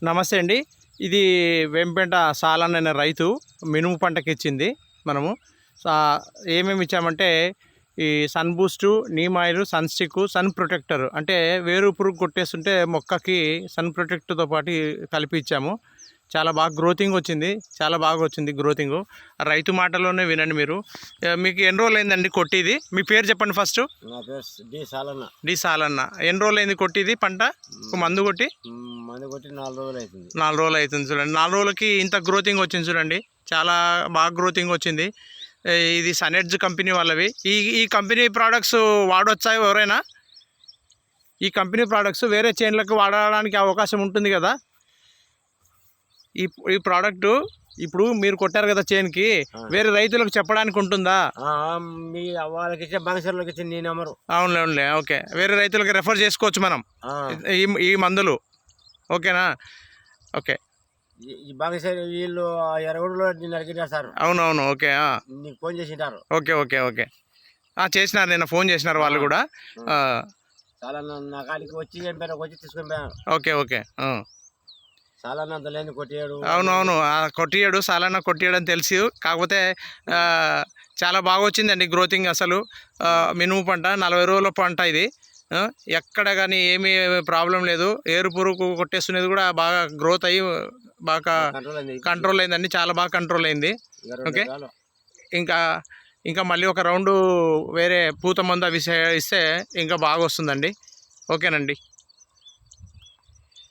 నమస్తే అండి. ఇది వేంపేట సాలన్ అనే రైతు మినుము పంటకి ఇచ్చింది. మనము ఏమేమి ఇచ్చామంటే ఈ sun boost, neem oil, sun stick, sun protector, అంటే వేరు పురుగు కొట్టేస్తుంటే మొక్కకి సన్ ప్రొటెక్టర్తో పాటు కలిపి ఇచ్చాము. చాలా బాగా గ్రోతింగ్ వచ్చింది, చాలా బాగా వచ్చింది గ్రోతింగ్. రైతు మాటలోనే వినండి మీరు. మీకు ఎన్ని రోజులు అయిందండి కొట్టిది? మీ పేరు చెప్పండి ఫస్ట్. డి సాలన్న. ఎన్ని రోజులు అయింది కొట్టిది పంట? మందు కొట్టి 4 రోజులు అవుతుంది. 4 రోజులు అవుతుంది చూడండి. 4 రోజులకి ఇంత గ్రోతింగ్ వచ్చింది చూడండి, చాలా బాగా గ్రోతింగ్ వచ్చింది. ఇది సనెడ్జ్ కంపెనీ వాళ్ళవి. ఈ కంపెనీ ప్రోడక్ట్స్ వాడొచ్చా ఎవరైనా? ఈ కంపెనీ ప్రోడక్ట్స్ వేరే చైన్లకు వాడడానికి అవకాశం ఉంటుంది కదా. ఈ ప్రోడక్ట్ ఇప్పుడు మీరు కొట్టారు కదా చైన్కి, వేరే రైతులకు చెప్పడానికి ఉంటుందా? మీ వాళ్ళకి బంగసర్లోకి నీ నెంబరు. అవునులే, ఓకే. వేరే రైతులకు రెఫర్ చేసుకోవచ్చు మనం ఈ మందులు, ఓకేనా? ఓకే. ఈ బంగసరి వీళ్ళు ఎరగూడలో నిన్ను అడిగినా సార్. అవునవును, ఓకే. నీకు ఫోన్ చేసింటారు. ఓకే. చేసినారు, నిన్న ఫోన్ చేసినారు వాళ్ళు కూడా. చాలా నా కాడికి వచ్చి తీసుకొని పోయాను. ఓకే. సాలన్న అంత లేని కొట్టియాడు. అవునవును, కొట్టియాడు, సాలన్న కొట్టియాడు అని తెలుసు. కాకపోతే చాలా బాగా వచ్చిందండి గ్రోతింగ్. అసలు మినుము పంట 40 రోజుల పంట ఇది. ఎక్కడ కానీ ఏమీ ప్రాబ్లం లేదు. ఏరు పురుగు కొట్టేస్తున్నది కూడా బాగా గ్రోత్ అయ్యి బాగా కంట్రోల్ అయిందండి, చాలా బాగా కంట్రోల్ అయింది. ఓకే. ఇంకా మళ్ళీ ఒక రౌండు వేరే పూత మందు అవి ఇస్తే ఇంకా బాగా వస్తుందండి. ఓకేనండి.